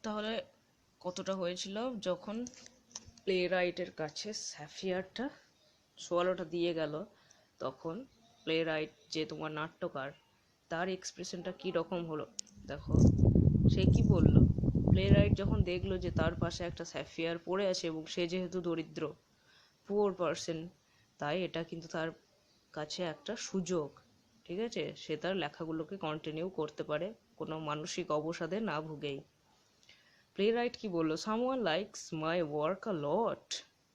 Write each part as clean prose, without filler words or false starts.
তাহলে কতটা হয়েছিল যখন প্লে রাইটের কাছে স্যাফিয়ারটা সোয়ালোটা দিয়ে গেল, তখন প্লে রাইট যে তোমার নাট্যকার তার এক্সপ্রেশনটা কী রকম হলো দেখো। সে কি বলল, প্লে রাইট যখন দেখলো যে তার পাশে একটা স্যাফিয়ার পড়ে আছে এবং সে যেহেতু দরিদ্র পুয়ার পার্সন, তাই এটা কিন্তু তার কাছে একটা সুযোগ, ঠিক আছে, সে তার লেখাগুলোকে কন্টিনিউ করতে পারে কোনো মানসিক অবসাদে না ভুগেই। প্লেরাইট কি বলল, সামওয়ান লাইকস মাই ওয়ার্ক আ লট,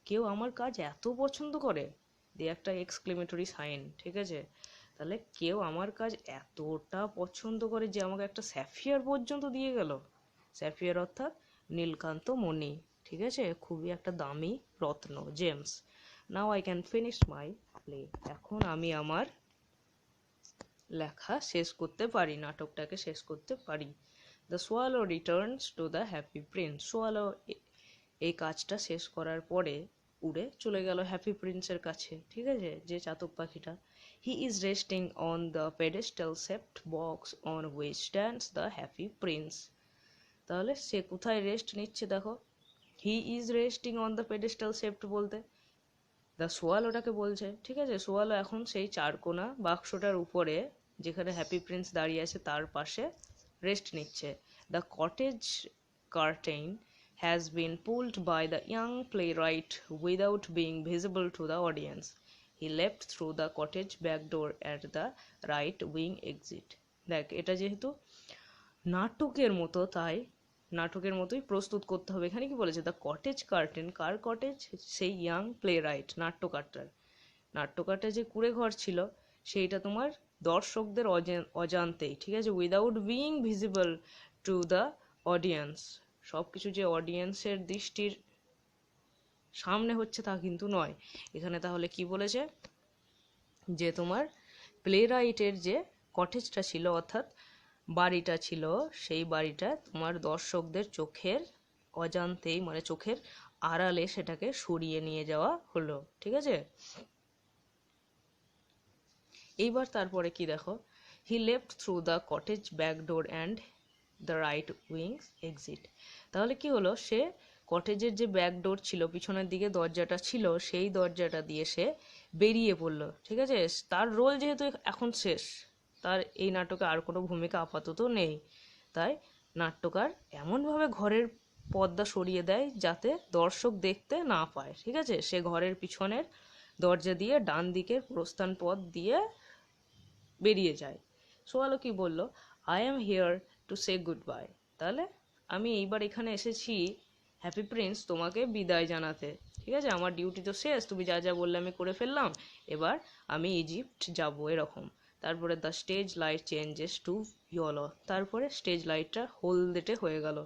কেউ আমার কাজ এত পছন্দ করে, দিয়ে একটা এক্সক্লেমেটরি সাইন, ঠিক আছে। তাহলে কেউ আমার কাজ এতটা পছন্দ করে যে আমাকে একটা স্যাফিয়ার পর্যন্ত দিয়ে গেল। স্যাফিয়ার অর্থাৎ নীলকান্ত মণি, ঠিক আছে, খুবই একটা দামি রত্ন, gems. Now I can finish my play, এখন আমি আমার লেখা শেষ করতে পারি, নাটকটাকে শেষ করতে পারি। The swallow returns to the happy Prince, swallow এই কাজটা শেষ করার পরে উড়ে চলে গেল হ্যাপি প্রিন্সের কাছে, ঠিক আছে, যে চাতক পাখিটা। He is resting on the pedestal Sept box on which stands the happy prince. তাহলে সে কোথায় রেস্ট নিচ্ছে দেখো, he is resting on the pedestal Sept বলতে দ্য সোয়ালোটাকে বলছে, ঠিক আছে। সোয়ালো এখন সেই চারকোনা বাক্সটার উপরে যেখানে হ্যাপি প্রিন্স দাঁড়িয়ে আছে তার পাশে রেস্ট নিচ্ছে। The cottage curtain has been pulled by the young playwright without being visible to the audience. He left through the cottage back door at the right wing exit. দেখ, এটা যেহেতু নাটকের মতো, তাই নাটকের মতোই প্রস্তুত করতে হবে। এখানে কি বলেছে, the cottage curtain, car cottage, সেই ইয়াং প্লে রাইট নাট্যকারটার। নাট্যকারটা যে কুঁড়ে ঘর ছিল সেইটা তোমার দর্শকদের অজান্তেই, ঠিক আছে, without being visible to the audience, সব কিছু যে অডিয়েন্সের দৃষ্টির সামনে হচ্ছে তা কিন্তু নয়। এখানে তাহলে কি বলেছে, যে তোমার প্লে রাইটের যে কটেজটা ছিল অর্থাৎ বাড়িটা ছিল, সেই বাড়িটা তোমার দর্শকদের চোখের অজান্তেই, মানে চোখের আড়ালে সেটাকে সরিয়ে নিয়ে যাওয়া হলো, ঠিক আছে। এইবার তারপরে কি দেখো, হি left through the cottage back door and the right wings exit. তাহলে কি হলো, সে কটেজের যে ব্যাক ডোর ছিল, পিছনের দিকে দরজাটা ছিল, সেই দরজাটা দিয়ে সে বেরিয়ে পড়লো, ঠিক আছে। তার রোল যেহেতু এখন শেষ, তার এই নাটকে আর কোনো ভূমিকা আপাতত নেই, তাই নাট্যকার এমনভাবে ঘরের পর্দা সরিয়ে দেয় যাতে দর্শক দেখতে না পায়, ঠিক আছে। সে ঘরের পিছনের দরজা দিয়ে ডান দিকের প্রস্থান পথ দিয়ে বেরিয়ে যায়। সোয়ালো কি বলল, I am here to say good bye, তাহলে আমি এইবার এখানে এসেছি হ্যাপি প্রিন্স তোমাকে বিদায় জানাতে, ঠিক আছে। আমার ডিউটি তো শেষ, তুমি যা যা বললে আমি করে ফেললাম, এবার আমি ইজিপ্ট যাব, এরকম। তারপরে the stage light changes to yellow, তারপরে স্টেজ লাইটটা হলদেটে হয়ে গেল।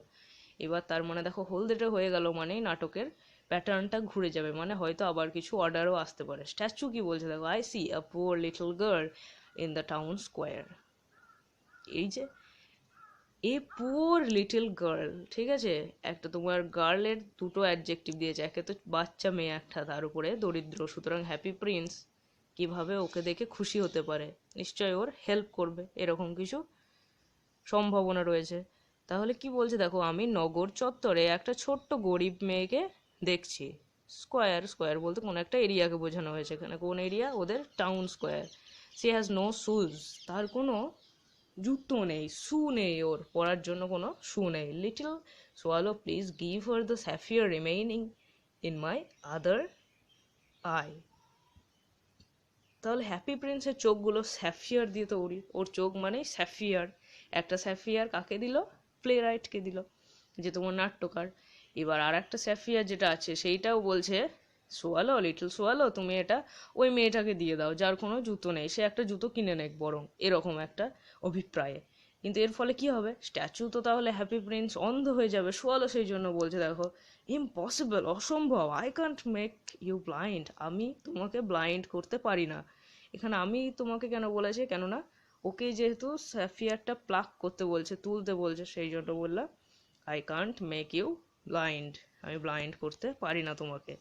এবার তার মানে দেখো, হলদেটে হয়ে গেল মানেই নাটকের প্যাটার্নটা ঘুরে যাবে, মানে হয়তো আবার কিছু অর্ডারও আসতে পারে। স্ট্যাচু কি বলছে দেখো, I C a poor little girl in the town square. এই যে এ পুয়ার লিটল গার্ল, ঠিক আছে, একটা তোমার গার্লের দুটো অ্যাডজেক্টিভ দিয়েছে, একে তো বাচ্চা মেয়ে একটা, তার উপরে দরিদ্র, সুতরাং হ্যাপি প্রিন্স কিভাবে ওকে দেখে খুশি হতে পারে, নিশ্চয়ই ওর হেল্প করবে, এরকম কিছু সম্ভাবনা রয়েছে। তাহলে কি বলছে দেখো, আমি নগর চত্বরে একটা ছোট্ট গরিব মেয়েকে দেখছি। স্কোয়ার, স্কোয়ার বলতে কোনো একটা এরিয়াকে বোঝানো হয়েছে, এখানে কোন এরিয়া, ওদের town square. She has no shoes, তার কোনো জুতো নেই, শু নেই, ওর পরার জন্য কোনো শু নেই। Little swallow please give her the sapphire remaining in my other eye. তাহলে হ্যাপি প্রিন্সের চোখগুলো স্যাফিয়ার দিয়ে তৈরি, ওর চোখ মানেই স্যাফিয়ার। একটা স্যাফিয়ার কাকে দিল, প্লে রাইটকে দিল, যে তোমার নাট্যকার। এবার আর একটা স্যাফিয়ার যেটা আছে সেইটাও বলছে, সোয়ালো, লিটল সোয়ালো, তুমি এটা ওই মেয়েটাকে দিয়ে দাও যার কোনো জুতো নেই, সে একটা জুতো কিনে নেক বরং, এরকম একটা অভিপ্রায়ে। কিন্তু এর ফলে কি হবে, স্ট্যাচু তো তাহলে হ্যাপি প্রিন্স অন্ধ হয়ে যাবে। সোয়ালো সেই জন্য বলছে দেখো, ইম্পসিবল, অসম্ভব, I can't make you blind, আমি তোমাকে ব্লাইন্ড করতে পারি না। এখানে আমি তোমাকে কেন বলেছে, কেননা ওকে যেহেতু স্যাফিয়ারটা প্লাক করতে বলছে, তুলতে বলছে, সেই জন্য বললাম I can't make you blind, আমি ব্লাইন্ড করতে পারি না তোমাকে।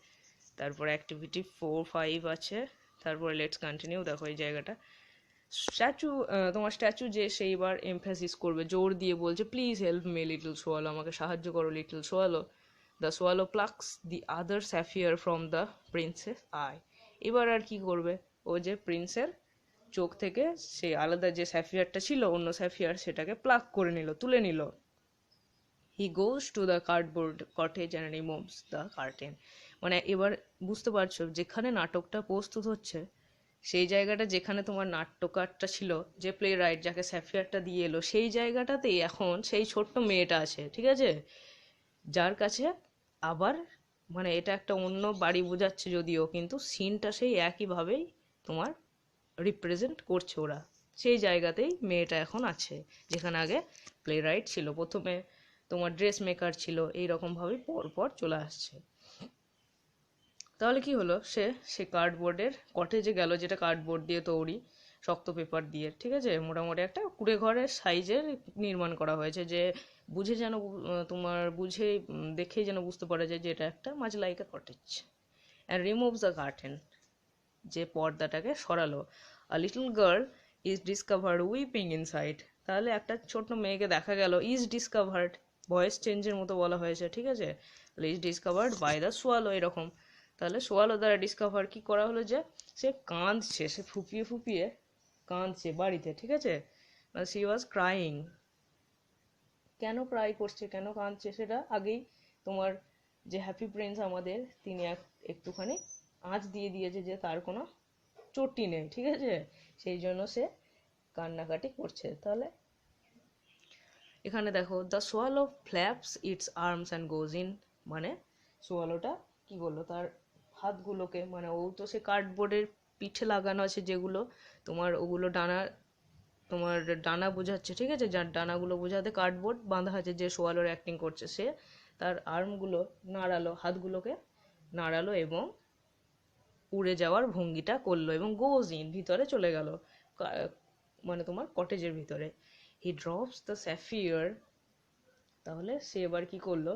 তারপর অ্যাক্টিভিটি 4, 5 আছে, তারপরে লেটস কন্টিনিউ, দেখো এই জায়গাটা। স্ট্যাচু, তোমার স্ট্যাচু যে সেইবার এমফ্যাসিস করবে, জোর দিয়ে বলছে please help me little swallow, আমাকে সাহায্য করো little swallow. The swallow plucks the other sapphire from the prince's eye. এবার আর কি করবে, ও যে প্রিন্সের চোখ থেকে সেই আলাদা যে স্যাফিয়ারটা ছিল, অন্য স্যাফিয়ার, সেটাকে প্লাক করে নিল, তুলে নিল। He goes to the cardboard cottage and removes the curtain. মানে এবার বুঝতে পারছো, যেখানে নাটকটা প্রস্তুত হচ্ছে সেই জায়গাটা, যেখানে তোমার নাট্যকারটা ছিল, যে প্লে রাইট যাকে স্যাফিয়ারটা দিয়ে এলো, সেই জায়গাটাতেই এখন সেই ছোট্ট মেয়েটা আছে, ঠিক আছে, যার কাছে আবার, মানে এটা একটা অন্য বাড়ি বোঝাচ্ছে যদিও, কিন্তু সিনটা সেই একইভাবেই তোমার রিপ্রেজেন্ট করছে ওরা। সেই জায়গাতেই মেয়েটা এখন আছে, যেখানে আগে প্লে রাইট ছিল, প্রথমে তোমার ড্রেস মেকার ছিল, এইরকমভাবেই পরপর চলে আসছে। তাহলে কি হলো, সে সে কার্ডবোর্ডের কটেজে গেল, যেটা কার্ডবোর্ড দিয়ে তৈরি, শক্ত পেপার দিয়ে, ঠিক আছে, মোটামুটি একটা কুড়ে ঘরের সাইজের নির্মাণ করা হয়েছে, যে বুঝে যেন তোমার বুঝে দেখেই যেন বুঝতে পারা যায় যে এটা একটা মাঝ like a cottage. And removes the curtain, যে পর্দাটাকে সরালো। A little girl is discovered weeping inside. তাহলে একটা ছোট্ট মেয়েকে দেখা গেল, ইজ ডিসকভার্ড, ভয়েস চেঞ্জের মতো বলা হয়েছে, ঠিক আছে, is discovered by the swallow, এরকম। তাহলে সোয়ালো দ্বারা ডিসকভার কি করা হলো, যে সে কাঁদছে, সে ফুপিয়ে ফুপিয়ে কাঁদছে বাড়িতে, ঠিক আছে, শি ওয়াজ ক্রাইং। কেন ক্রাই করছে, কেন কাঁদছে, সেটা আগেই তোমার যে হ্যাপি প্রিন্স আমাদের, তিনি একটুখানি আঁচ দিয়ে দিয়েছে যে তার কোনো চটি নেই, ঠিক আছে, সেই জন্য সে কান্নাকাটি করছে। তাহলে এখানে দেখো, the swallow flaps it's arms and goes in, মানে সোয়ালোটা কি বললো, তার হাতগুলোকে, মানে ও তো সে কার্ডবোর্ডের পিঠে লাগানো আছে যেগুলো তোমার, ওগুলো ডানা, তোমার ডানা বোঝাচ্ছে, ঠিক আছে, যার ডানাগুলো বোঝাতে কার্ডবোর্ড বাঁধা আছে, যে সোয়ালোর অ্যাক্টিং করছে, সে তার আর্মগুলো নাড়ালো, হাতগুলোকে নাড়ালো এবং উড়ে যাওয়ার ভঙ্গিটা করলো, এবং গোজ ইন, ভিতরে চলে গেল, মানে তোমার কটেজের ভিতরে। হি ড্রপস দ্য স্যাফিয়ার, তাহলে সে এবার কি করলো,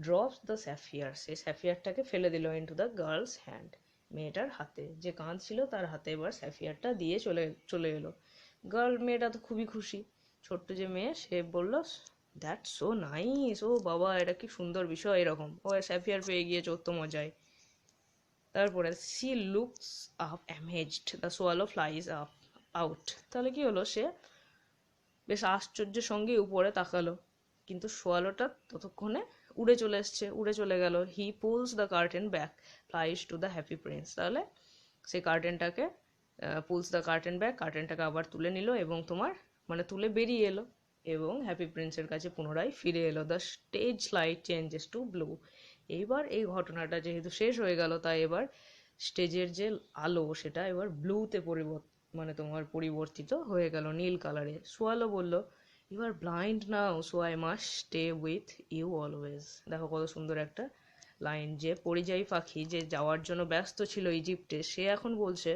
ড্রপস দ্য স্যাফিয়ার, সে স্যাফিয়ারটাকে ফেলে দিল ইনটু দ্য গার্লস হ্যান্ড, মেয়েটার হাতে, যে কাঁধ ছিল তার হাতে এবার স্যাফিয়ারটা দিয়ে চলে চলে এলো। মেয়েটা তো খুবই খুশি, ছোট্ট যে মেয়ে, সে বললো দ্যাটস সো নাইস, ও বাবা এটা কি সুন্দর বিষয়, এরকম, ও স্যাফিয়ার পেয়ে গিয়েছে, ওর তো মজায়। তারপরে she looks up amazed, the swallow flies up out. তাহলে কি হলো, সে বেশ আশ্চর্যের সঙ্গে উপরে তাকালো, কিন্তু সোয়ালোটা ততক্ষণে উড়ে চলে এসছে, উড়ে চলে গেল। He pulls the curtain back, flies to the happy prince. তাহলে সেই কার্টেনটাকে পুলস দ্য কার্টেন ব্যাক, কার্টেনটাকে আবার তুলে নিল এবং তোমার, মানে তুলে বেরিয়ে এলো, এবং হ্যাপি প্রিন্সের কাছে পুনরায় ফিরে এলো। The stage light changes to blue. এইবার এই ঘটনাটা যেহেতু শেষ হয়ে গেল, তাই এবার স্টেজের যে আলো সেটা এবার ব্লুতে মানে তোমার পরিবর্তিত হয়ে গেল, নীল কালারে। সোয়ালো বলল, you are blind now, so I must stay with you always. দেখো কত সুন্দর একটা লাইন, যে পরিযায়ী পাখি যে যাওয়ার জন্য ব্যস্ত ছিল ইজিপ্টে, সে এখন বলছে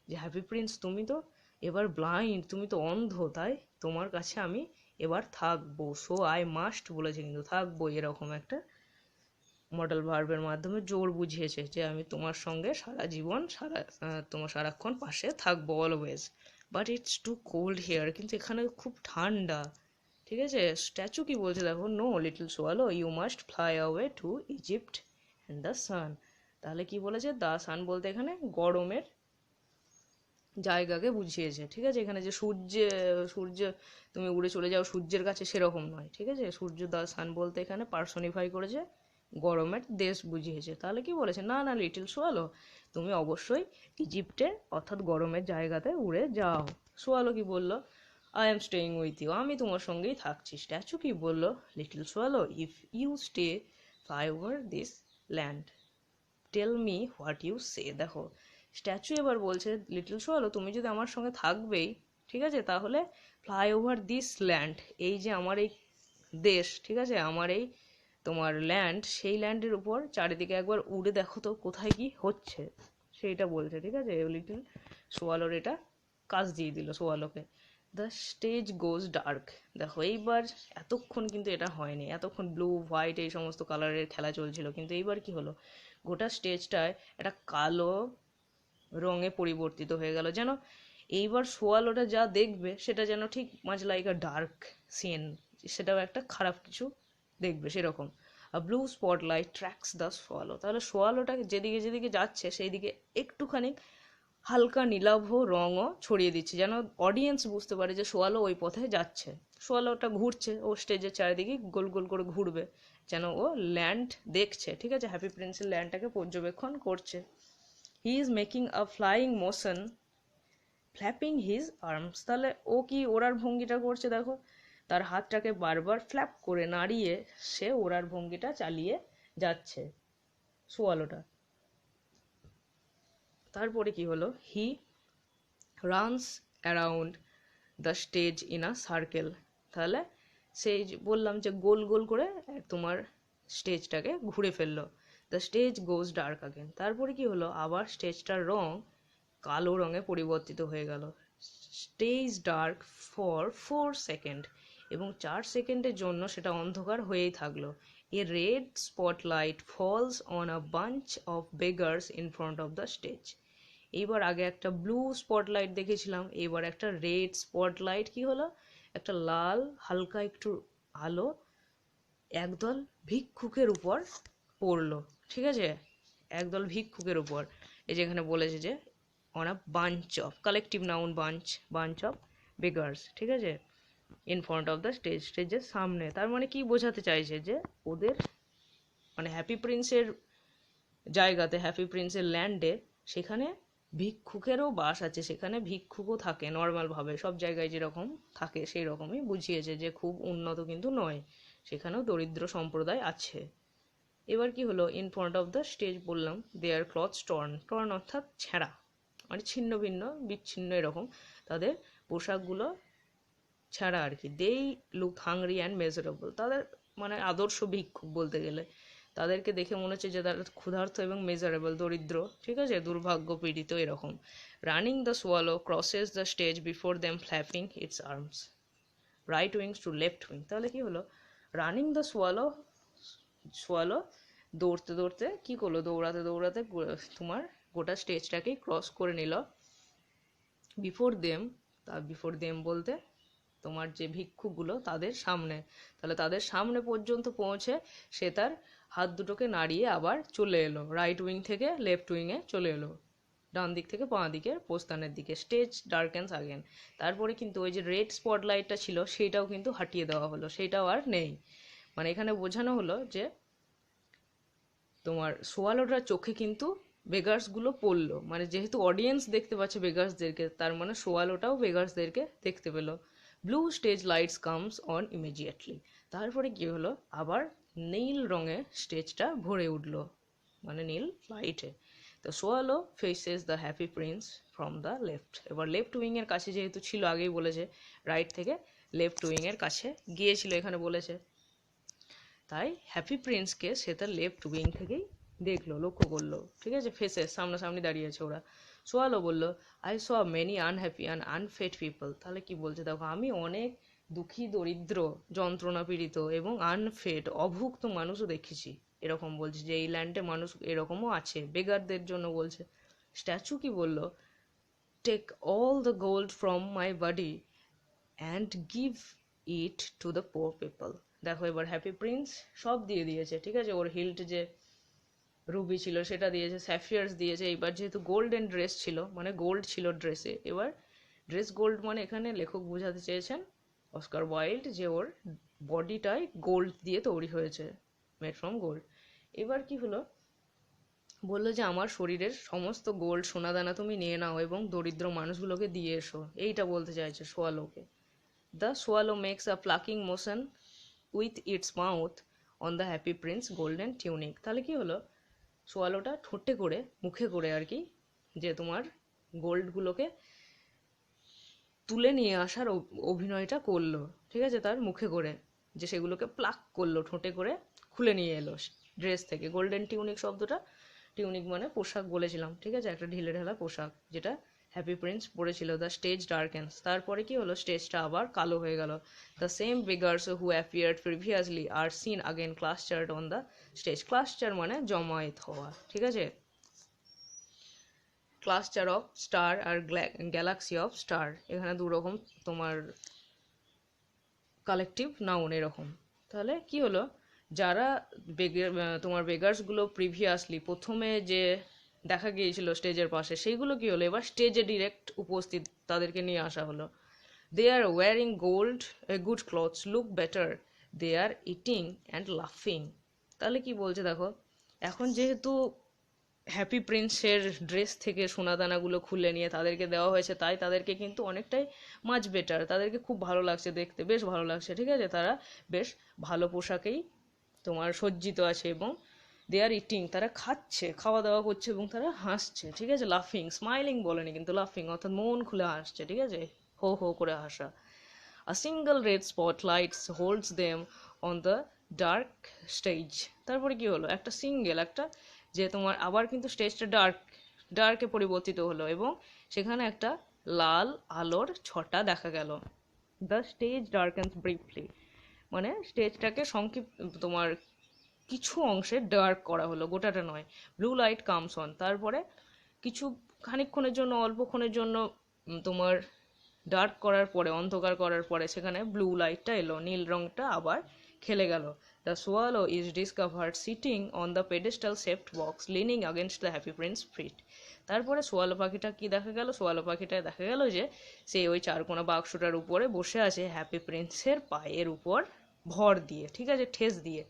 যে হ্যাপি প্রিন্স তুমি তো এবার ব্লাইন্ড, তুমি তো অন্ধ, তাই তোমার কাছে আমি এবার থাকবো, সো আই মাস্ট বলেছে, কিন্তু থাকবো, এরকম একটা মডেল ভার্বের মাধ্যমে জোর বুঝিয়েছে যে আমি তোমার সঙ্গে সারা জীবন, তোমার সারাক্ষণ পাশে থাকবো, always. But it's too cold here, কিন্তু এখানে খুব ঠান্ডা, ঠিক আছে। স্ট্যাচু কি বলছে দেখো, no little swallow, you must fly away to Egypt and the sun. তাহলে কি বলেছে, দ্য সান বলতে এখানে গরমের জায়গাকে বুঝিয়েছে, ঠিক আছে, এখানে যে সূর্য তুমি উড়ে চলে যাও সূর্যের কাছে, সেরকম নয়, ঠিক আছে, সূর্য দ্য সান বলতে এখানে পার্সনিফাই করেছে, গরমের দেশ বুঝিয়েছে। তাহলে কি বলেছে, না না লিটল সোয়ালো, তুমি অবশ্যই ইজিপ্টে অর্থাৎ গরমের জায়গাতে উড়ে যাও। সোয়ালো কি বলল, I am staying with you, আমি তোমার সঙ্গেই থাকছি। স্ট্যাচু কি বলল, little swallow, if you stay fly over this land, tell me what you say. দেখো স্ট্যাচু এবার বলছে, লিটল সোয়ালো তুমি যদি আমার সঙ্গে থাকবেই, ঠিক আছে, তাহলে ফ্লাই ওভার দিস ল্যান্ড, এই যে আমার এই দেশ, ঠিক আছে, আমার এই তোমার ল্যান্ড, সেই ল্যান্ডের উপর চারিদিকে একবার উড়ে দেখো তো কোথায় কি হচ্ছে, সেইটা বলছে, ঠিক আছে। লিটল সোয়ালোর এটা কাজ দিয়ে দিল সোয়ালোকে। দ্য স্টেজ গোজ ডার্ক, দেখো এইবার, এতক্ষণ কিন্তু এটা হয়নি, এতক্ষণ ব্লু হোয়াইট এই সমস্ত কালারের খেলা চলছিল, কিন্তু এইবার কি হলো, গোটা স্টেজটায় একটা কালো রঙে পরিবর্তিত হয়ে গেল, যেন এইবার সোয়ালোটা যা দেখবে সেটা যেন ঠিক মাঝ লাইক আ ডার্ক সিন, সেটাও একটা খারাপ কিছু দেখবে সেরকম। A blue spotlight tracks the swallow, তাহলে সোয়ালোটা যেদিকে যেদিকে যাচ্ছে সেই দিকে একটুখানি হালকা নীলাভ রঙও ছড়িয়ে দিচ্ছে, যেন অডিয়েন্স বুঝতে পারে যে সোয়ালো ওই পথে যাচ্ছে। সোয়ালোটা ঘুরছে, ও স্টেজের চারিদিকে গোল গোল করে ঘুরবে, যেন ও ল্যান্ড দেখছে, ঠিক আছে, হ্যাপি প্রিন্সের ল্যান্ডটাকে পর্যবেক্ষণ করছে। He is making a flying motion flapping his arms, তাহলে ও কি ওড়ার ভঙ্গিটা করছে, দেখো তার হাতটাকে বারবার ফ্ল্যাপ করে নাড়িয়ে সে ওড়ার ভঙ্গিটা চালিয়ে যাচ্ছে সোয়ালোটা। তারপরে কি হলো, he runs around the stage in a circle, তাহলে সেই বললাম যে গোল গোল করে তোমার স্টেজটাকে ঘুরে ফেললো। The stage goes dark again, তারপরে কি হলো, আবার স্টেজটার রং কালো রঙে পরিবর্তিত হয়ে গেল। স্টেজ ডার্ক ফর 4 সেকেন্ড, এবং 4 সেকেন্ডের জন্য সেটা অন্ধকার হয়েই থাকলো। A red spotlight falls on a bunch of beggars in front of the stage. এইবার আগে একটা ব্লু স্পটলাইট দেখেছিলাম, এবার একটা রেড স্পটলাইট কি হলো, একটা লাল হালকা একটু আলো একদল ভিক্ষুকের উপর পড়লো, ঠিক আছে, একদল ভিক্ষুকের উপর। এই যেখানে বলেছে যে on a bunch of, collective noun bunch of beggars, ঠিক আছে, in front of the stage, স্টেজের সামনে। তার মানে কি বোঝাতে চাইছে যে ওদের মানে হ্যাপি প্রিন্সের জায়গাতে, হ্যাপি প্রিন্সের ল্যান্ডে, সেখানে ভিক্ষুকেরও বাস আছে, সেখানে ভিক্ষুকও থাকে নর্মালভাবে, সব জায়গায় যেরকম থাকে সেই রকমই বুঝিয়েছে, যে খুব উন্নত কিন্তু নয়, সেখানেও দরিদ্র সম্প্রদায় আছে। এবার কি হলো, in front of the stage বললাম, দেয়ার ক্লথস টর্ন অর্থাৎ ছেঁড়া, মানে ছিন্ন ভিন্ন বিচ্ছিন্ন এরকম, তাদের পোশাকগুলো ছাড়া আর কি। দেই লুক হাংরি অ্যান্ড মেজারেবল, তাদের মানে আদর্শ ভিক্ষুক বলতে গেলে, তাদেরকে দেখে মনে হচ্ছে যে তারা ক্ষুধার্ত এবং মেজারেবল দরিদ্র, ঠিক আছে, দুর্ভাগ্য পীড়িত এরকম। Running the swallow crosses the stage before them flapping its arms right wings to left wing, তাহলে কি হলো, রানিং দ্য সোয়ালো দৌড়তে দৌড়তে কি করলো, দৌড়াতে দৌড়াতে তোমার গোটা স্টেজটাকেই ক্রস করে নিল। বিফোর দেম বলতে তোমার যে ভিক্ষুকগুলো তাদের সামনে, তাহলে তাদের সামনে পর্যন্ত পৌঁছে সে তার হাত দুটোকে নাড়িয়ে আবার চলে এলো, রাইট উইং থেকে লেফট উইংয়ে চলে এলো, ডান দিক থেকে বাঁ দিকের প্রস্থানের দিকে। স্টেজ ডার্কেন্স আগেন, তারপরে কিন্তু ওই যে রেড স্পটলাইটটা ছিল সেইটাও কিন্তু হাটিয়ে দেওয়া হলো, সেইটাও আর নেই। মানে এখানে বোঝানো হলো যে তোমার সোয়ালোটার চোখে কিন্তু বেগার্সগুলো পড়লো, মানে যেহেতু অডিয়েন্স দেখতে পাচ্ছে বেগার্সদেরকে, তার মানে সোয়ালোটাও বেগার্সদেরকে দেখতে পেলো। Blue stage lights comes on immediately, তারপরে কি হলো, আবার নীল রঙে স্টেজটা ভরে উঠলো, মানে নীল লাইটে। তো swallow faces the happy Prince from the left, এবার লেফট উইংয়ের কাছে যেহেতু ছিল, আগেই বলেছে রাইট থেকে লেফট উইংয়ের কাছে গিয়েছিল এখানে বলেছে, তাই হ্যাপি প্রিন্সকে সে তার লেফট উইং থেকেই দেখলো, লক্ষ্য করলো, ঠিক আছে, ফেসে সামনাসামনি দাঁড়িয়ে আছে ওরা। সোয়ালো বললো, I saw many unhappy and আনফেড people, তাহলে কি বলছে দেখো, আমি অনেক দুঃখী দরিদ্র যন্ত্রণা পীড়িত এবং আনফেড অভুক্ত মানুষও দেখেছি, এরকম বলছে যে এই ল্যান্ডে মানুষ এরকমও আছে, বেগারদের জন্য বলছে। স্ট্যাচু কি বললো, take all the gold from my body and give it to the poor people, দেখো এবার হ্যাপি প্রিন্স সব দিয়ে দিয়েছে, ঠিক আছে, ওর হিল্ট যে রুবি ছিল সেটা দিয়েছে, স্যাফিয়ার্স দিয়েছে, এবার যেহেতু গোল্ডেন ড্রেস ছিল, মানে গোল্ড ছিল ড্রেসে, এবার ড্রেস গোল্ড, মানে এখানে লেখক বোঝাতে চেয়েছেন অস্কার ওয়াইল্ড যে ওর বডিটাই গোল্ড দিয়ে তৈরি হয়েছে, মেড ফ্রম গোল্ড। এবার কি হলো, বললো যে আমার শরীরের সমস্ত গোল্ড সোনাদানা তুমি নিয়ে নাও এবং দরিদ্র মানুষগুলোকে দিয়ে এসো, এইটা বলতে চাইছে সোয়ালোকে। The swallow makes a plucking motion with its mouth on the happy prince golden tunic, তাহলে কি হলো, সোয়ালোটা ঠোঁটে করে মুখে করে আর কি, যে তোমার গোল্ডগুলোকে তুলে নিয়ে আসার অভিনয়টা করলো, ঠিক আছে, তার মুখে করে, যে সেগুলোকে প্লাক করলো ঠোঁটে করে, খুলে নিয়ে এলো ড্রেস থেকে। গোল্ডেন টিউনিক শব্দটা, টিউনিক মানে পোশাক বলেছিলাম, ঠিক আছে, একটা ঢিলে ঢালা পোশাক যেটা হ্যাপি প্রিন্স পরেছিল। দ্য স্টেজ ডার্কেন্স, তারপরে কি হলো, স্টেজটা আবার কালো হয়ে গেল। The same beggars who appeared previously are seen again clustered on the stage, cluster মানে জমায়েত হওয়া, ঠিক আছে, ক্লাস্টার অফ স্টার আর গ্যালাক্সি অফ স্টার, এখানে দুরকম তোমার কালেকটিভ নাউন এরকম। তাহলে কি হলো, যারা তোমার বেগার্সগুলো প্রিভিয়াসলি প্রথমে যে দেখা গিয়েছিল স্টেজের পাশে, সেইগুলো কি হলো এবার স্টেজে ডিরেক্ট উপস্থিত, তাদেরকে নিয়ে আসা হলো। They are wearing gold good clothes, look better, they are eating and লাফিং। তাহলে কি বলছে দেখো, এখন যেহেতু হ্যাপি প্রিন্সের ড্রেস থেকে সোনাদানাগুলো খুলে নিয়ে তাদেরকে দেওয়া হয়েছে, তাই তাদেরকে কিন্তু অনেকটাই মাচ বেটার, তাদেরকে খুব ভালো লাগছে দেখতে, বেশ ভালো লাগছে, ঠিক আছে, তারা বেশ ভালো পোশাকেই তোমার সজ্জিত আছে, এবং দে আর ইটিং, তারা খাচ্ছে, খাওয়া দাওয়া করছে, এবং তারা হাসছে, ঠিক আছে, লাফিং, স্মাইলিং বলেনি কিন্তু লাফিং, অর্থাৎ মন খুলে হাসছে, ঠিক আছে, হো হো করে হাসা। A single red spotlight holds them on the dark stage। তারপরে কি হলো, একটা সিঙ্গেল, একটা যে তোমার আবার কিন্তু স্টেজটা ডার্কে পরিবর্তিত হলো, এবং সেখানে একটা লাল আলোর ছটা দেখা গেল। দ্য স্টেজ ডার্কেন্স ব্রিফলি, মানে স্টেজটাকে তোমার কিছু অংশে ডার্ক করা হলো, গোটাটা নয়। ব্লু লাইট কামস অন, তারপরে কিছু খানিকক্ষণের জন্য, অল্পক্ষণের জন্য তোমার ডার্ক করার পরে, অন্ধকার করার পরে সেখানে ব্লু লাইটটা এলো, নীল রংটা আবার খেলে গেল। The swallow is discovered sitting on the pedestal shaped box leaning against the happy prince feet. তারপরে সোয়ালো পাখিটা কি দেখা গেল, সোয়ালো পাখিটায় দেখা গেল যে সে ওই চারকোনা বাক্সটার উপরে বসে আছে, হ্যাপি প্রিন্সের পায়ের উপর ভর দিয়ে, ঠিক আছে, ঠেস দিয়ে।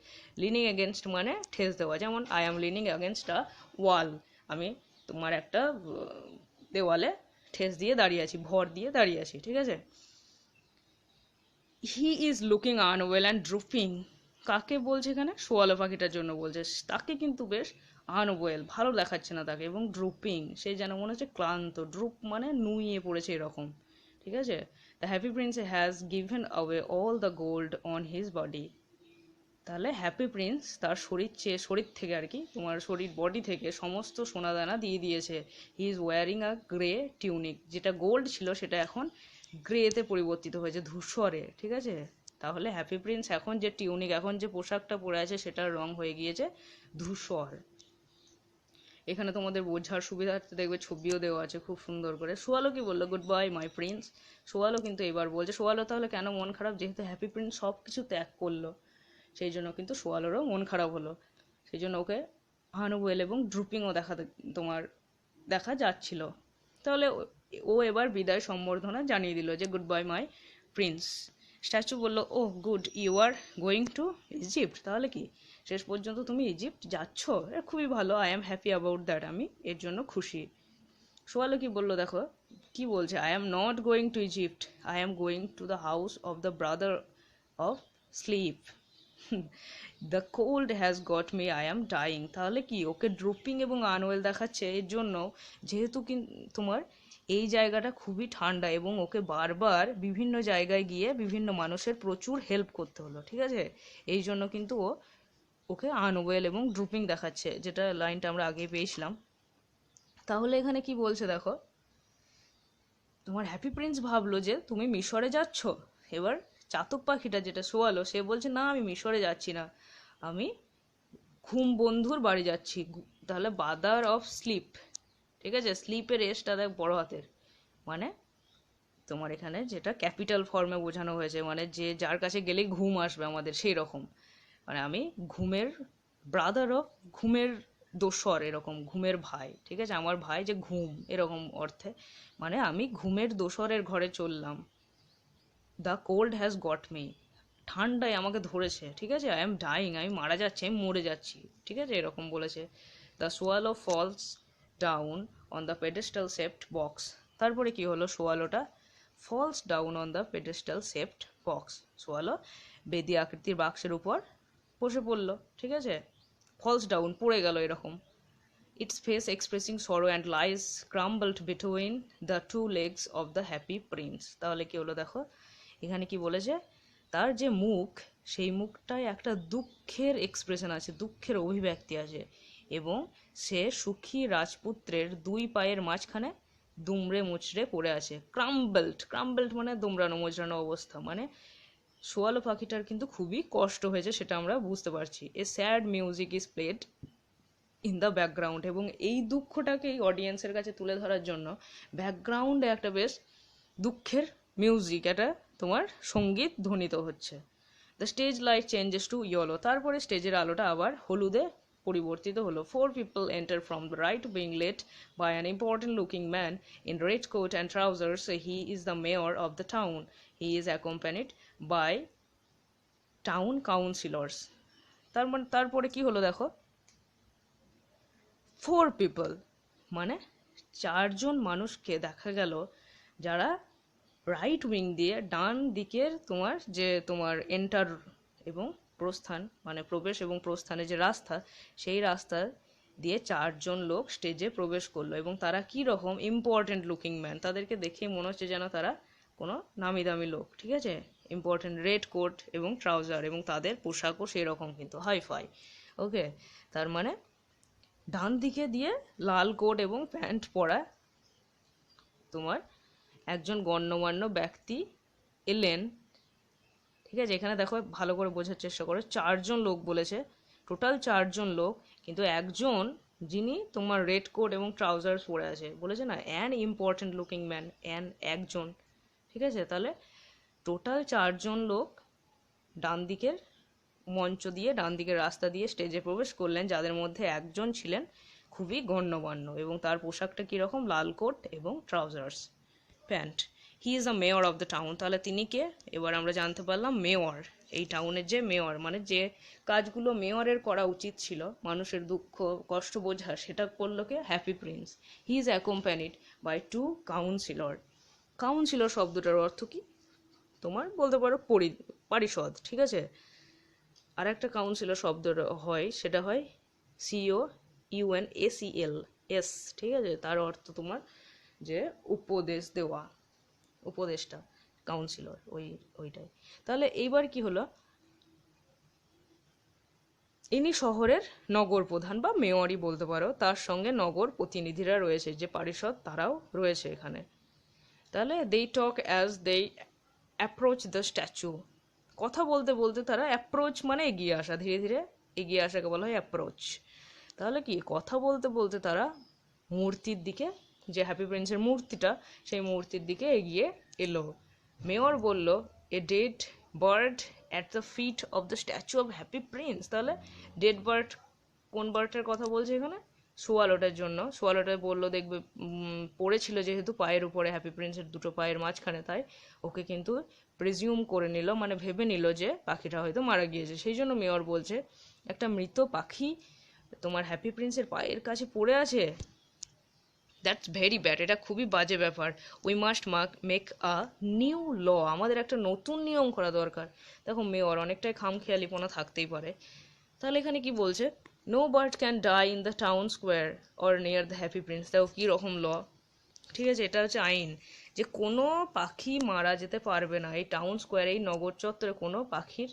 লিনিং এগেনস্ট মানে ঠেস দেওয়া, যেমন আই অ্যাম লিনিং এগেনস্ট আ ওয়াল, আমি তোমার একটা দেওয়ালে ঠেস দিয়ে দাঁড়িয়ে আছি, ভর দিয়ে দাঁড়িয়ে আছি, ঠিক আছে। He is looking unwell and drooping, কাকে বলছে এখানে, সোয়ালো পাখিটার জন্য বলছে, তাকে কিন্তু বেশ আনওয়েল, ভালো দেখাচ্ছে না তাকে, এবং ড্রুপিং, সে যেন মনে হচ্ছে ক্লান্ত, ড্রুপ মানে নুইয়ে পড়েছে এরকম, ঠিক আছে। The happy Prince has given away all the gold on his body. তাহলে হ্যাপি প্রিন্স তার শরীর থেকে আর কি, তোমার বডি থেকে সমস্ত সোনাদানা দিয়ে দিয়েছে। He is wearing a grey tunic, যেটা গোল্ড ছিল সেটা এখন গ্রেতে পরিবর্তিত হয়েছে, ধূসরে, ঠিক আছে। তাহলে হ্যাপি প্রিন্স এখন যে টিউনিক, এখন যে পোশাকটা পরে আছে সেটার রং হয়ে গিয়েছে ধূসর। এখানে তোমাদের বোঝার সুবিধার্থে দেখবে ছবিও দেওয়া আছে খুব সুন্দর করে। সোয়ালো কি বললো, goodbye my prince. Swallow কিন্তু এবার বলছে, সোয়ালো তাহলে কেন মন খারাপ, যেহেতু হ্যাপি প্রিন্স সব কিছু ত্যাগ করলো, সেই জন্য কিন্তু সোয়ালোরও মন খারাপ হলো, সেই জন্য ওকে আনওয়েল এবং ড্রুপিংও তোমার দেখা যাচ্ছিল। তাহলে ও এবার বিদায় সম্বর্ধনা জানিয়ে দিল যে গুড বাই মাই প্রিন্স। স্ট্যাচু বলল, oh good, you are going to Egypt, তাহলে কি শেষ পর্যন্ত তুমি ইজিপ্ট যাচ্ছ, খুবই ভালো, I am happy about that, আমি এর জন্য খুশি। সোয়ালো কি বললো দেখো, কি বলছে, I am not going to Egypt, I am going to the house of the brother of sleep, the cold has got me, I am dying. তাহলে কি ওকে ড্রুপিং এবং আনওয়েল দেখাচ্ছে, এর জন্য যেহেতু তোমার এই জায়গাটা খুবই ঠান্ডা, এবং ওকে বারবার বিভিন্ন জায়গায় গিয়ে বিভিন্ন মানুষের প্রচুর হেল্প করতে হলো, ঠিক আছে, এই জন্য কিন্তু ওকে আনওয়েল এবং ড্রুপিং দেখাচ্ছে, যেটা লাইনটা আমরা আগে পেয়েছিলাম। তাহলে এখানে কি বলছে দেখো, তোমার হ্যাপি প্রিন্স ভাবলো যে তুমি মিশরে যাচ্ছ, এবার চাতক পাখিটা যেটা সোয়ালো, সে বলছে না আমি মিশরে যাচ্ছি না, আমি ঘুম বন্ধুর বাড়ি যাচ্ছি। তাহলে বাদার অফ স্লিপ, ঠিক আছে, স্লিপের এসটা দেখ বড় হাতের, মানে তোমার এখানে যেটা ক্যাপিটাল ফর্মে বোঝানো হয়েছে, মানে যে যার কাছে গেলেই ঘুম আসবে আমাদের, সেই রকম, মানে আমি ঘুমের ব্রাদার অফ, ঘুমের দোসর, এরকম ঘুমের ভাই, ঠিক আছে, আমার ভাই যে ঘুম, এরকম অর্থে, মানে আমি ঘুমের দোসরের ঘরে চললাম। The cold has got me, ঠান্ডায় আমাকে ধরেছে, ঠিক আছে, আই এম ডাইং, আমি মারা যাচ্ছি, আমি মরে যাচ্ছি, ঠিক আছে, এরকম বলেছে। The swallow falls down on the pedestal shaped box. তারপরে কি হলো, সোয়ালোটা falls down on the pedestal shaped box, swallow বেদি আকৃতির বাক্সের উপর বসে পড়লো, ঠিক আছে, ফলস ডাউন, পড়ে গেল এরকম। Its face expressing sorrow and lies crumbled between the two legs of the happy prince. তাহলে কি হলো দেখো, এখানে কি বলেছে, তার যে মুখ, সেই মুখটায় একটা দুঃখের এক্সপ্রেশন আছে, দুঃখের অভিব্যক্তি আছে, এবং সে সুখী রাজপুত্রের দুই পায়ের মাঝখানে দুমড়ে মুচড়ে পড়ে আছে। ক্রাম্বলড মানে দুমড়ানো মোচড়ানো অবস্থা, মানে সোয়ালো পাখিটার কিন্তু খুবই কষ্ট হয়েছে, সেটা আমরা বুঝতে পারছি। A sad music is played in the background, এবং এই দুঃখটাকে এই অডিয়েন্সের কাছে তুলে ধরার জন্য ব্যাকগ্রাউন্ডে একটা বেশ দুঃখের মিউজিক, একটা তোমার সঙ্গীত ধ্বনিত হচ্ছে। The stage light changes to yellow, তারপরে স্টেজের আলোটা আবার হলুদে পরিবর্তিত হলো। 4 people enter from the right, being led by an important looking man in red coat and trousers. He is the mayor of the town. He is accompanied by town councillors. তারপরে কি হলো দেখো, 4 people মানে 4জন মানুষকে দেখা গেল যারা right wing দিয়ে, ডান দিকের তোমার এন্টার এবং প্রস্থান, মানে প্রবেশ এবং প্রস্থানে যে রাস্তা, সেই রাস্তা দিয়ে 4জন লোক স্টেজে প্রবেশ করলো। এবং তারা কি রকম ইম্পর্টেন্ট লুকিং ম্যান, তাদেরকে দেখে মনে হচ্ছে যেন তারা কোনো নামি দামি লোক, ঠিক আছে, ইম্পর্টেন্ট, রেড কোট এবং ট্রাউজার, এবং তাদের পোশাকও সেই রকম কিন্তু হাই ফাই। ওকে, তার মানে ডান দিকে দিয়ে লাল কোট এবং প্যান্ট পরা তোমার একজন গণ্যমান্য ব্যক্তি এলেন, ঠিক আছে। এখানে দেখো ভালো করে বোঝার চেষ্টা করো, 4জন লোক বলেছে, টোটাল 4জন লোক, কিন্তু একজন যিনি তোমার রেড কোট এবং ট্রাউজার্স পরে আছে, বলেছে না অ্যান ইম্পর্টেন্ট লুকিং ম্যান, একজন, ঠিক আছে। তাহলে টোটাল 4জন লোক ডান দিকের মঞ্চ দিয়ে, ডান দিকের রাস্তা দিয়ে স্টেজে প্রবেশ করলেন, যাদের মধ্যে একজন ছিলেন খুবই গণ্যমান্য, এবং তার পোশাকটা কীরকম, লাল কোট এবং trousers, pant. He is the mayor of the town, তাহলে তিনি কে, এবার আমরা জানতে পারলাম মেয়র, এই টাউনের যে মেয়র, মানে যে কাজগুলো মেয়রের করা উচিত ছিল, মানুষের দুঃখ কষ্ট বোঝা, সেটা করলো কে, happy prince. He is accompanied by 2 councillor. Councillor শব্দটার অর্থ কি, তোমার বলতে পারো পারিষদ, ঠিক আছে। আর একটা কাউন্সিলর শব্দ হয়, সেটা হয় COUNSEL, ঠিক আছে, তার অর্থ তোমার যে উপদেশ দেওয়া, উপদেষ্টা, কাউন্সিলর, ওইটাই। তাহলে এইবার কি হলো, ইনি শহরের নগর প্রধান বা মেয়রই বলতে পারো, তার সঙ্গে নগর প্রতিনিধিরা রয়েছে, যে পারিষদ, তারাও রয়েছে এখানে। তাহলে they talk as they approach the statue, কথা বলতে বলতে তারা, অ্যাপ্রোচ মানে এগিয়ে আসা, ধীরে ধীরে এগিয়ে আসাকে বলা হয় অ্যাপ্রোচ। তাহলে কি, কথা বলতে বলতে তারা মূর্তির দিকে, যে হ্যাপি প্রিন্সের মূর্তিটা, সেই মূর্তির দিকে এগিয়ে এলো। মেয়র বলল, a dead bird at the feet of the statue of happy prince. তাহলে ডেড বার্ড, কোন বার্ডটার কথা বলছে এখানে, সোয়ালোটার জন্য। সোয়ালোটা বললো, দেখবে পড়েছিল যেহেতু পায়ের উপরে, হ্যাপি প্রিন্সের দুটো পায়ের মাঝখানে, তাই ওকে কিন্তু প্রিজিউম করে নিল, মানে ভেবে নিল যে পাখিটা হয়তো মারা গিয়েছে। সেই জন্য মেয়র বলছে, একটা মৃত পাখি তোমার হ্যাপি প্রিন্সের পায়ের কাছে পড়ে আছে, দ্যাটস ভেরি ব্যাড, এটা খুবই বাজে ব্যাপার। We must make a new law, আমাদের একটা নতুন নিয়ম করা দরকার। দেখো মেয়র অনেকটাই খামখেয়ালিপনা থাকতেই পারে। তাহলে এখানে কি বলছে, no bird can die in the town square or near the happy prince. দেখো কী রকম ল, ঠিক আছে, এটা হচ্ছে আইন, যে কোনো পাখি মারা যেতে পারবে না, এই টাউন স্কোয়ারে, এই নগর চত্বরে কোনো পাখির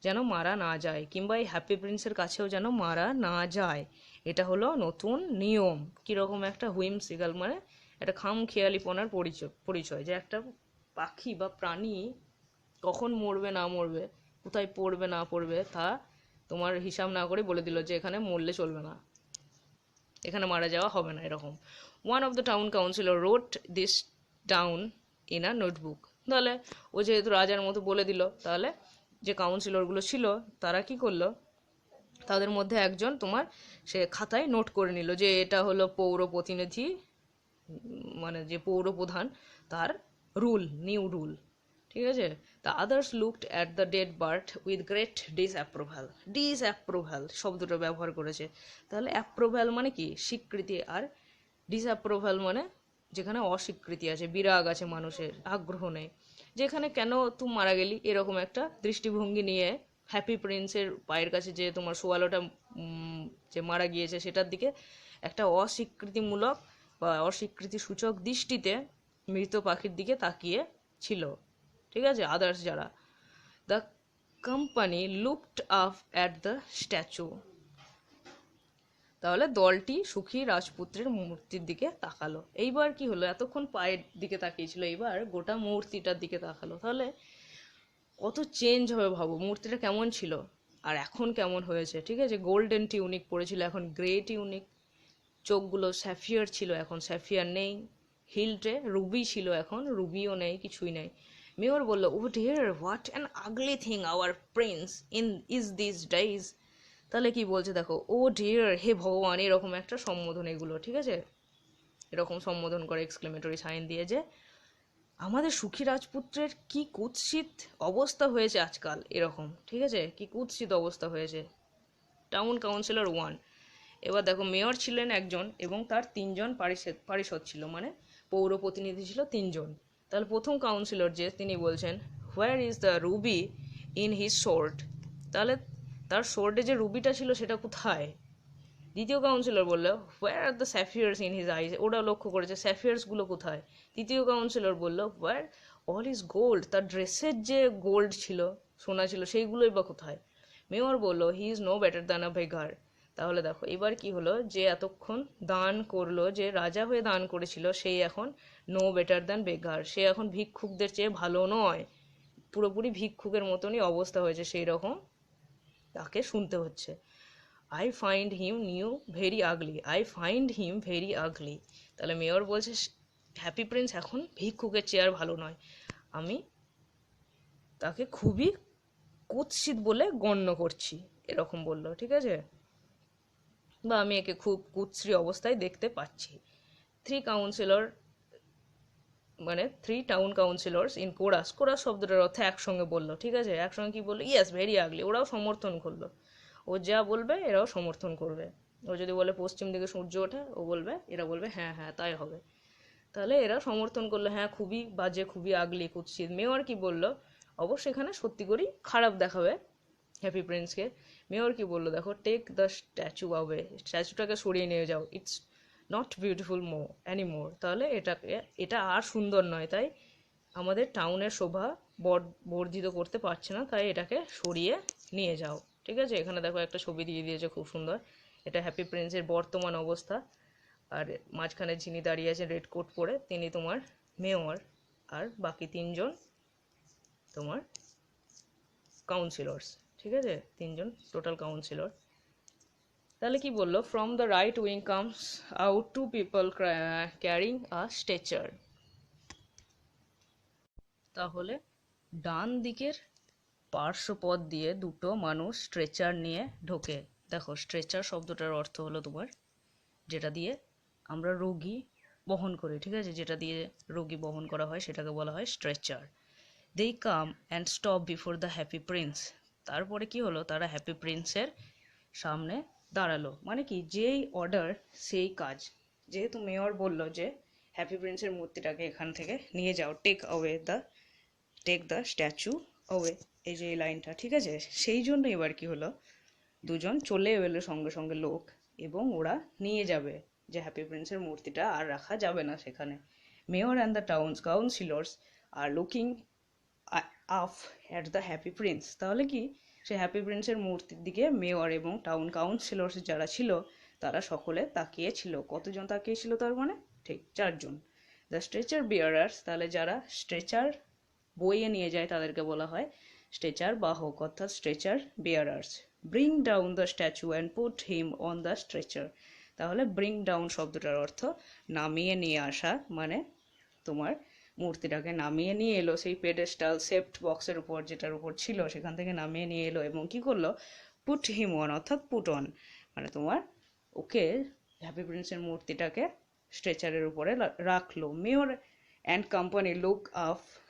যেন মারা না যায়, কিংবা এই হ্যাপি প্রিন্সের কাছেও যেন মারা না যায়। এটা হলো নতুন নিয়ম। কীরকম একটা হুইমসিকাল, মানে একটা খামখেয়ালিপনার পরিচয়, যে একটা পাখি বা প্রাণী কখন মরবে না মরবে, কোথায় পড়বে না পড়বে, তা তোমার হিসাব না করে বলে দিল যে এখানে মরলে চলবে না, এখানে মারা যাওয়া হবে না, এরকম। One of the town councillor wrote this down in a notebook. তাহলে ও যেহেতু রাজার মতো বলে দিল, তাহলে যে কাউন্সিলরগুলো ছিল তারা কি করলো, তাদের মধ্যে একজন তোমার সে খাতায় নোট করে নিল যে এটা হলো পৌর প্রতিনিধি, মানে যে পৌর প্রধান, তার রুল, নিউ রুল, ঠিক আছে। The others looked at the dead bird with great disapproval শব্দটা ব্যবহার করেছে। তাহলে অ্যাপ্রুভাল মানে কি, স্বীকৃতি, আর ডিসঅ্যাপ্রুভাল মানে যেখানে অস্বীকৃতি আছে, বিরাগ আছে, মানুষের আগ্রহ নেই, যেখানে কেন তুই মারা গেলি, এরকম একটা দৃষ্টিভঙ্গি নিয়ে হ্যাপি প্রিন্সের পায়ের কাছে যে তোমার সোয়ালোটা যে মারা গিয়েছে, সেটার দিকে একটা অস্বীকৃতিমূলক বা অস্বীকৃতি সূচক দৃষ্টিতে মৃত পাখির দিকে তাকিয়ে ছিল, ঠিক আছে, আদার্স যারা। The company looked up at the statue, তাহলে দলটি সুখী রাজপুত্রের মূর্তির দিকে তাকালো। এইবার কি হলো, এতক্ষণ পায়ের দিকে তাকিয়েছিল, এইবার গোটা মূর্তিটার দিকে তাকালো। তাহলে কত চেঞ্জ হবে ভাবো, মূর্তিটা কেমন ছিল, আর এখন কেমন হয়েছে, ঠিক আছে? গোল্ডেন টিউনিক পরেছিল, এখন গ্রে টিউনিক। চোখগুলো স্যাফিয়ার ছিল, এখন স্যাফিয়ার নেই। হিলটে রুবি ছিল, এখন রুবিও নেই, কিছুই নেই। মেয়র বলল, oh dear, what an ugly thing our prince in is this days. তাহলে কি বলছে দেখো, ও ডিয়ার, হে ভগবান, এরকম একটা সম্বোধন এগুলো, ঠিক আছে? এরকম সম্বোধন করে এক্সক্লেমেটরি সাইন দিয়ে, যে আমাদের সুখী রাজপুত্রের কি কুৎসিত অবস্থা হয়েছে আজকাল, এরকম, ঠিক আছে? কি কুৎসিত অবস্থা হয়েছে। Town councillor 1। এবার দেখো, মেয়র ছিলেন একজন এবং তার 3জন পারিষদ ছিল, মানে পৌর প্রতিনিধি ছিল 3জন। তাহলে প্রথম কাউন্সিলর যে, তিনি বলছেন, where is the Ruby in his sword. তাহলে তার সোর্ডে যে রুবিটা ছিল সেটা কোথায়? দ্বিতীয় কাউন্সিলর বলল, where are the sapphires in his eyes. ওরা লক্ষ্য করেছে স্যাফিয়ার্সগুলো কোথায়। তৃতীয় কাউন্সিলর বলল, হোয়ার অল ইজ গোল্ড। তার ড্রেসের যে গোল্ড ছিল, সোনা ছিল, সেইগুলোই বা কোথায়? মেয়র বলল, he is no better than a beggar. তাহলে দেখো এবার কি হলো, যে এতক্ষণ দান করলো, যে রাজা হয়ে দান করেছিল, সেই এখন নো বেটার দ্যান বেগার। সে এখন ভিক্ষুকদের চেয়ে ভালো নয়, পুরোপুরি ভিক্ষুকের মতনই অবস্থা হয়েছে, সেই রকম তাকে শুনতে হচ্ছে। I find him very ugly, I find him very ugly. তাহলে মেয়র বলছে, হ্যাপি প্রিন্স এখন ভিক্ষুকের চেয়ে আর ভালো নয়, আমি তাকে খুবই কুৎসিত বলে গণ্য করছি, এরকম বললো, ঠিক আছে? বা আমি একে খুব কুৎসিত অবস্থায় দেখতে পাচ্ছি। Three town councillors in chorus, chorus শব্দটার অর্থ একসঙ্গে বললো, ঠিক আছে? একসঙ্গে কি বললো? ইয়েস, ভেরি আগলি। ওরাও সমর্থন করলো, ও যা বলবে এরাও সমর্থন করবে। ও যদি বলে পশ্চিম দিকে সূর্য ওঠে, ও বলবে, এরা বলবে হ্যাঁ হ্যাঁ তাই হবে। তাহলে এরা সমর্থন করলো, হ্যাঁ খুবই বাজে, খুবই আগলি, কুৎসিত। মেয়র কি বললো? অবশ্যই এখানে সত্যি করেই খারাপ দেখাবে হ্যাপি প্রিন্সকে। মেয়র কি বললো দেখো, টেক দ্য স্ট্যাচু আওয়ে, স্ট্যাচুটাকে সরিয়ে নিয়ে যাও, ইটস নট বিউটিফুল অ্যানিমোর। তাহলে এটা আর সুন্দর নয়, তাই আমাদের টাউনের শোভা বর্ধিত করতে পারছে না, তাই এটাকে সরিয়ে নিয়ে যাও, ঠিক আছে? এখানে দেখো একটা ছবি দিয়ে দিয়েছে খুব সুন্দর, এটা হ্যাপি প্রিন্সের বর্তমান অবস্থা। আর মাঝখানে যিনি দাঁড়িয়ে আছেন রেড কোট পরে, তিনি তোমার মেয়র, আর বাকি 3জন তোমার কাউন্সিলর্স, ঠিক আছে? 3জন টোটাল কাউন্সিলর। তাহলে কি বললো, from the right wing comes out 2 people carrying a stretcher. তাহলে ডান দিকের পার্শ্বপথ দিয়ে 2টো মানুষ স্ট্রেচার নিয়ে ঢোকে। দেখো, স্ট্রেচার শব্দটার অর্থ হলো তোমার, যেটা দিয়ে আমরা রোগী বহন করি, ঠিক আছে? যেটা দিয়ে রোগী বহন করা হয় সেটাকে বলা হয় stretcher. They come and stop before the happy prince. তারপরে কি হলো, তারা হ্যাপি প্রিন্সের সামনে দাঁড়ালো। মানে কি, যেই অর্ডার সেই কাজ। যেহেতু মেয়র বলল যে হ্যাপি প্রিন্সের মূর্তিটাকে এখান থেকে নিয়ে যাও, টেক দ্য স্ট্যাচু অ্যাওয়ে, এই যে এই লাইনটা, ঠিক আছে? সেই জন্য এবার কি হলো, 2জন চলে এলো সঙ্গে সঙ্গে লোক, এবং ওরা নিয়ে যাবে, যে হ্যাপি প্রিন্সের মূর্তিটা আর রাখা যাবে না সেখানে। Mayor and the towns councillors are looking up at the happy prince. তাহলে কি, সে হ্যাপি প্রিন্সের মূর্তির দিকে মেয়র এবং টাউন কাউন্সিলর্স যারা ছিল তারা সকলে তাকিয়েছিল। কতজন তাকিয়েছিল তার মানে? ঠিক 4জন। দ্য স্ট্রেচার বিয়ারার্স, তাহলে যারা স্ট্রেচার বইয়ে নিয়ে যায় তাদেরকে বলা হয় স্ট্রেচার বাহক, অর্থাৎ stretcher bearers. Bring down the statue and put him on the stretcher. তাহলে ব্রিং ডাউন শব্দটার অর্থ নামিয়ে নিয়ে আসা, মানে তোমার মূর্তিটাকে নামিয়ে নিয়ে এলো সেই পেডেস্টাল সেপ্ট বক্সের উপর, যেটার উপর ছিল, সেখান থেকে নামিয়ে নিয়ে এলো, এবং কি করলো, পুট হিম অন, অর্থাৎ পুট অন, মানে তোমার ওকে হ্যাপি প্রিন্সের মূর্তিটাকে স্ট্রেচারের উপরে রাখলো। Mayor and company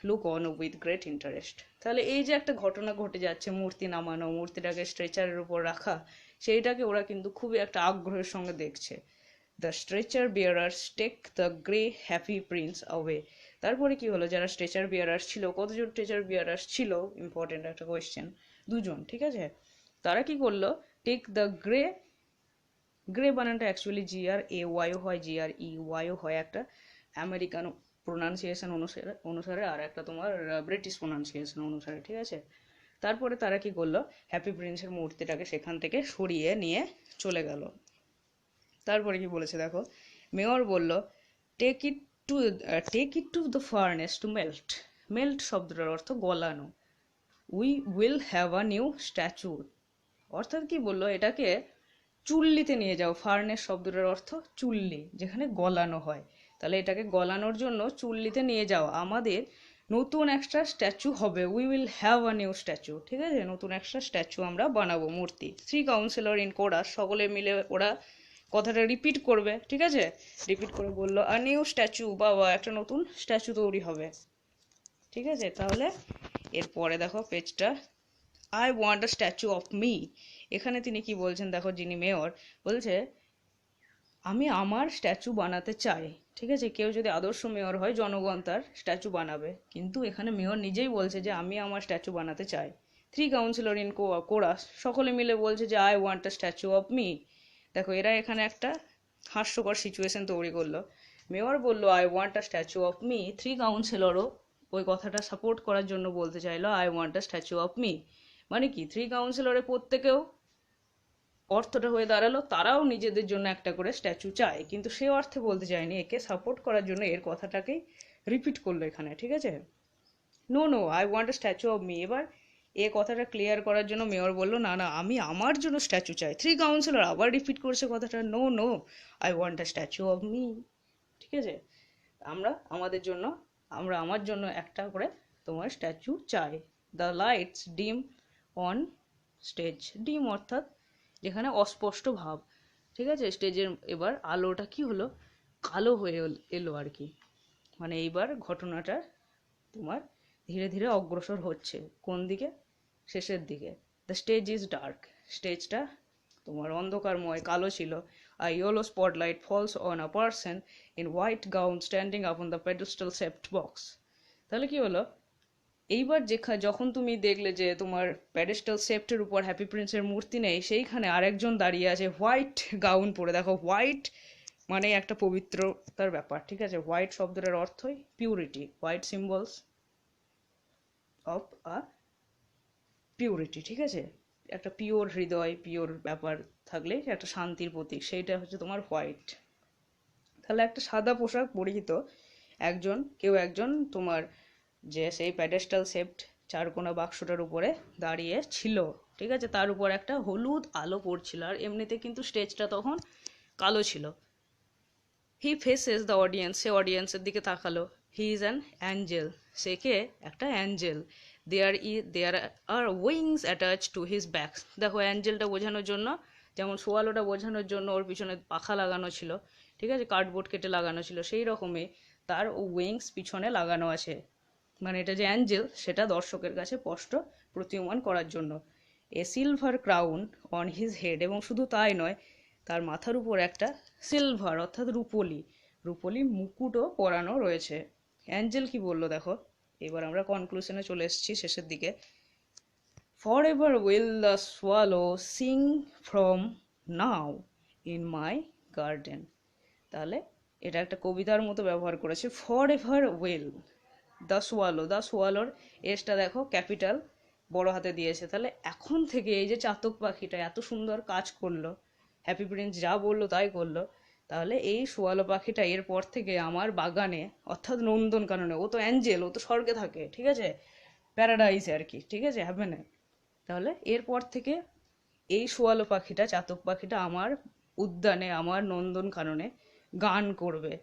look on with great interest. তাহলে এই যে একটা ঘটনা ঘটে যাচ্ছে, মূর্তি নামানো, মূর্তিটাকে স্ট্রেচারের উপর রাখা, সেইটাকে ওরা কিন্তু খুবই একটা আগ্রহের সঙ্গে দেখছে। The stretcher bearers take the grey happy prince away. তারপরে কি হলো, যারা স্ট্রেচার বিয়ারার্স ছিল, কতজন স্ট্রেচার বিয়ারার্স ছিল, ইম্পর্টেন্ট একটা কোয়েশ্চেন, 2জন, ঠিক আছে? তারা কি করলো, টেক দ্য গ্রে বানানটা অ্যাকচুয়ালি GRAY হয়, GREY হয়, একটা আমেরিকান প্রোনাউন্সিয়েশন অনুসারে আর একটা তোমার ব্রিটিশ প্রোনাউন্সিয়েশন অনুসারে, ঠিক আছে? তারপরে তারা কি করলো, হ্যাপি প্রিন্সের মূর্তিটাকে সেখান থেকে সরিয়ে নিয়ে চলে গেল। তারপরে কি বলেছে দেখো, মেয়র বলল, take it to the furnace to melt. Melt শব্দটার অর্থ গলানো। We will have a new statue. অর্থাৎ কি বললো, এটাকে চুল্লিতে নিয়ে যাও। ফার্নেস শব্দটার অর্থ চুল্লি, যেখানে গলানো হয়। তাহলে এটাকে গলানোর জন্য চুল্লিতে নিয়ে যাও, আমাদের নতুন একটা স্ট্যাচু হবে। We will have a new statue. ঠিক আছে, নতুন একটা স্ট্যাচু আমরা বানাবো, মূর্তি। 3 কাউন্সিলর ইন কোরাস, সকলে মিলে ওরা কথাটা রিপিট করবে। ঠিক আছে, রিপিট করে বললো আ নিউ স্ট্যাচু, বাবা একটা নতুন স্ট্যাচু তৈরি হবে। ঠিক আছে, তাহলে এরপরে দেখো পেজটা, I want a statue of me. এখানে তিনি কি বলছেন দেখো, যিনি মেয়র বলছে আমি আমার স্ট্যাচু বানাতে চাই। ঠিক আছে, কেউ যদি আদর্শ মেয়র হয় জনগণ তার স্ট্যাচু বানাবে, কিন্তু এখানে মেয়র নিজেই বলছে যে আমি আমার স্ট্যাচু বানাতে চাই। 3 কাউন্সিলর ইন কোরাস, সকলে মিলে বলছে যে I want a statue of me. দেখো এরা এখানে একটা হাস্যকর সিচুয়েশন তৈরি করলো। মেয়র বললো I want a statue of me, 3 কাউন্সিলরও ওই কথাটা সাপোর্ট করার জন্য বলতে চাইলো I want a statue of me. মানে কি, 3 কাউন্সিলরে প্রত্যেকেও অর্থটা হয়ে দাঁড়ালো তারাও নিজেদের জন্য একটা করে স্ট্যাচু চায়, কিন্তু সে অর্থে বলতে চায়নি, একে সাপোর্ট করার জন্য এর কথাটাকেই রিপিট করলো এখানে। ঠিক আছে, no no I want a statue of me. এবার এ কথাটা ক্লিয়ার করার জন্য মেয়র বললো না না, আমি আমার জন্য স্ট্যাচু চাই। 3 কাউন্সিলর আবার রিপিট করছে কথাটা, no no I want a statue of me. ঠিক আছে, আমরা আমাদের জন্য, আমরা আমার জন্য একটা করে তোমার স্ট্যাচু চাই। দ্য লাইটস ডিম অন স্টেজ, ডিম অর্থাৎ যেখানে অস্পষ্ট ভাব। ঠিক আছে, স্টেজের এবার আলোটা কি হলো, কালো হয়ে এলো আর কি। মানে এইবার ঘটনাটা তোমার ধীরে ধীরে অগ্রসর হচ্ছে কোন দিকে, শেষের দিকে। দ্য স্টেজ ইজ ডার্ক, স্টেজটা তোমার অন্ধকারময়, কালো ছিল। A yellow spotlight falls on a person in white gown standing upon the pedestal shaped box. তাহলে কি হলো, এইবার যখন তুমি দেখলে যে তোমার প্যাডেস্টাল শেপটের উপর হ্যাপি প্রিন্সের মূর্তি নেই, সেইখানে আরেকজন দাঁড়িয়ে আছে হোয়াইট গাউন পরে। দেখো হোয়াইট মানে একটা পবিত্রতার ব্যাপার। ঠিক আছে, হোয়াইট শব্দটার অর্থই purity, white symbols of a purity. ঠিক আছে, একটা পিওর হৃদয়, পিওর ব্যাপার থাকলে একটা শান্তির প্রতীক, সেইটা হচ্ছে তোমার হোয়াইট। তাহলে একটা সাদা পোশাক পরিহিত কেউ একজন তোমার যে সেই প্যাডেস্টাল শেপড চারকোনা বাক্সটার উপরে দাঁড়িয়ে ছিল। ঠিক আছে, তার উপর একটা হলুদ আলো পড়ছিল, আর এমনিতে কিন্তু স্টেজটা তখন কালো ছিল। হি ফেসেস দ্য অডিয়েন্স, সে অডিয়েন্সের দিকে তাকালো। হি ইজ অ্যান অ্যাঞ্জেল, সে কে একটা angel. There are wings attach to his back. দেখো অ্যাঞ্জেলটা বোঝানোর জন্য, যেমন সোয়ালোটা বোঝানোর জন্য ওর পিছনে পাখা লাগানো ছিল, ঠিক আছে, কার্ডবোর্ড কেটে লাগানো ছিল, সেই রকমই তার উইংস পিছনে লাগানো আছে। মানে এটা যে অ্যাঞ্জেল সেটা দর্শকের কাছে স্পষ্ট প্রতীয়মান করার জন্য। A silver crown on his head, এবং শুধু তাই নয়, তার মাথার উপর একটা সিলভার অর্থাৎ রূপলি মুকুটও পরানো রয়েছে। অ্যাঞ্জেল কি বললো দেখো, এবার আমরা কনক্লুশনে চলে এসেছি শেষের দিকে। For ever will the swallow Singh from now in my garden. তাহলে এটা একটা কবিতার মতো ব্যবহার করেছে। ফর এভার উইল দ্য সোয়ালোর এসটা দেখো ক্যাপিটাল বড় হাতে দিয়েছে। তাহলে এখন থেকে এই যে চাতক পাখিটা এত সুন্দর কাজ করলো, হ্যাপি প্রিন্স যা বললো তাই করলো, তাহলে এই সোয়ালো পাখিটা এরপর থেকে আমার বাগানে অর্থাৎ নন্দনকাননে, ও তো অ্যাঞ্জেল, ও তো স্বর্গে থাকে, ঠিক আছে, প্যারাডাইসে আর কি, ঠিক আছে, হ্যাভেনে। তাহলে এরপর থেকে এই সোয়ালো পাখিটা, চাতক পাখিটা আমার উদ্যানে, আমার নন্দনকাননে গান করবে।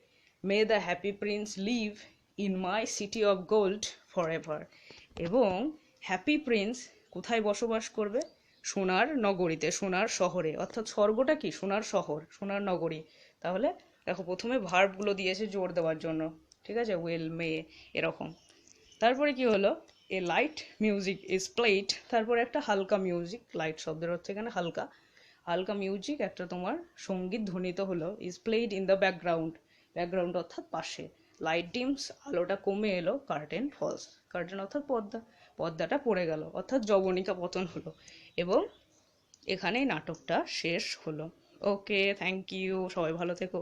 May the happy prince live in my city of gold forever. এবং হ্যাপি প্রিন্স কোথায় বসবাস করবে, সোনার নগরীতে, সোনার শহরে। অর্থাৎ স্বর্গটা কি, সোনার শহর, সোনার নগরী। তাহলে দেখো প্রথমে ভার্বগুলো দিয়েছে জোর দেওয়ার জন্য, ঠিক আছে, উইল, মে, এরকম। তারপরে কি হলো, এ লাইট মিউজিক ইজ প্লেড, তারপরে একটা হালকা মিউজিক, লাইট শব্দের হচ্ছে এখানে হালকা, হালকা মিউজিক একটা তোমার সঙ্গীত ধ্বনিত হলো। Is played in the background, background অর্থাৎ পাশে। লাইট ডিমস, আলোটা কমে এলো। কার্টেন ফলস, কার্টেন অর্থাৎ পর্দা, পর্দাটা পড়ে গেল, অর্থাৎ যবনিকা পতন হলো। এবং এখানেই নাটকটা শেষ হলো। ওকে, থ্যাংক ইউ, সবাই ভালো থেকো।